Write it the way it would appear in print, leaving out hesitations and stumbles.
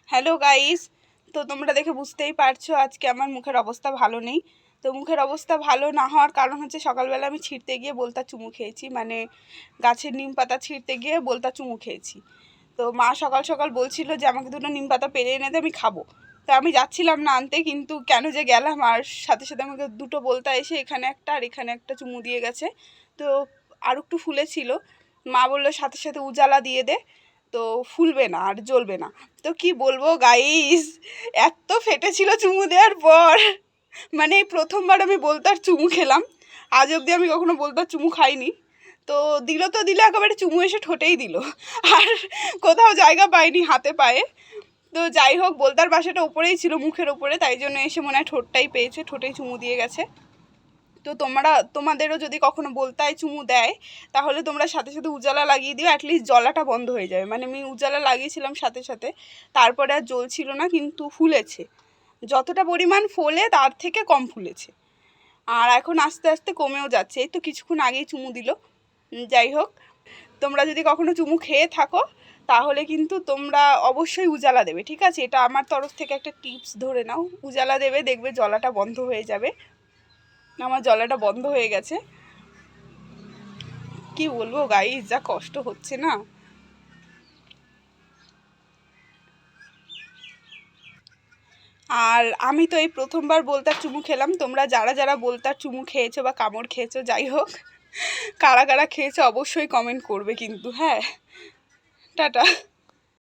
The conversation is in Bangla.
হ্যালো গাইস, তো তোমরা দেখে বুঝতেই পারছো আজকে আমার মুখের অবস্থা ভালো নেই। তো মুখের অবস্থা ভালো না হওয়ার কারণ হচ্ছে সকালবেলা আমি ছিঁড়তে গিয়ে বলতা চুমু খেয়েছি, মানে গাছের নিম পাতা ছিঁড়তে গিয়ে বলতা চুমু খেয়েছি। তো মা সকাল সকাল বলছিল যে আমাকে দুটো নিম পাতা পেরে এনে দে, আমি খাবো। তো আমি যাচ্ছিলাম না আনতে, কিন্তু কেন যে গেলাম, আর সাথে সাথে আমাকে দুটো বলতা এসে এখানে একটা আর এখানে একটা চুমু দিয়ে গেছে। তো আর একটু ফুলেছিল, মা বললো সাথে সাথে উজালা দিয়ে দে, তো ফুলবে না আর জ্বলবে না। তো কি বলবো গাইস, এত ফেটেছিল চুমু দেওয়ার পর, মানে এই প্রথমবার আমি বলতার চুমু খেলাম। আজ অবধি আমি কখনো বলতার চুমু খাইনি। তো দিল একেবারে চুমু এসে ঠোঁটেই দিল, আর কোথাও জায়গা পাইনি হাতে পায়ে। তো যাই হোক, বলতার বাসাটা উপরেই ছিল, মুখের উপরে, তাই জন্য এসে মনে হয় ঠোঁটটাই পেয়েছে, ঠোঁটেই চুমু দিয়ে গেছে। তো তোমাদেরও যদি কখনো বলতায় চুমু দেয়, তাহলে তোমরা সাথে সাথে উজালা লাগিয়ে দিও, অ্যাটলিস্ট জ্বলাটা বন্ধ হয়ে যাবে। মানে আমি উজালা লাগিয়েছিলাম সাথে সাথে, তারপরে আর জ্বলছিল না, কিন্তু ফুলেছে। যতটা পরিমাণ ফোলে তার থেকে কম ফুলেছে, আর এখন আস্তে আস্তে কমেও যাচ্ছে। এই তো কিছুক্ষণ আগেই চুমু দিল। যাই হোক, তোমরা যদি কখনো চুমু খেয়ে থাকো তাহলে কিন্তু তোমরা অবশ্যই উজালা দেবে, ঠিক আছে? এটা আমার তরফ থেকে একটা টিপস ধরে নাও, উজালা দেবে, দেখবে জ্বলাটা বন্ধ হয়ে যাবে। আমার জ্বলাটা বন্ধ হয়ে গেছে। কি বলবো গাইস, যা কষ্ট হচ্ছে না। আর আমি তো এই প্রথমবার বলতার চুমু খেলাম। তোমরা যারা যারা বলতার চুমু খেয়েছো বা কামড় খেয়েছো, যাই হোক, কারা কারা খেয়েছো অবশ্যই কমেন্ট করবে কিন্তু। হ্যাঁ, টাটা।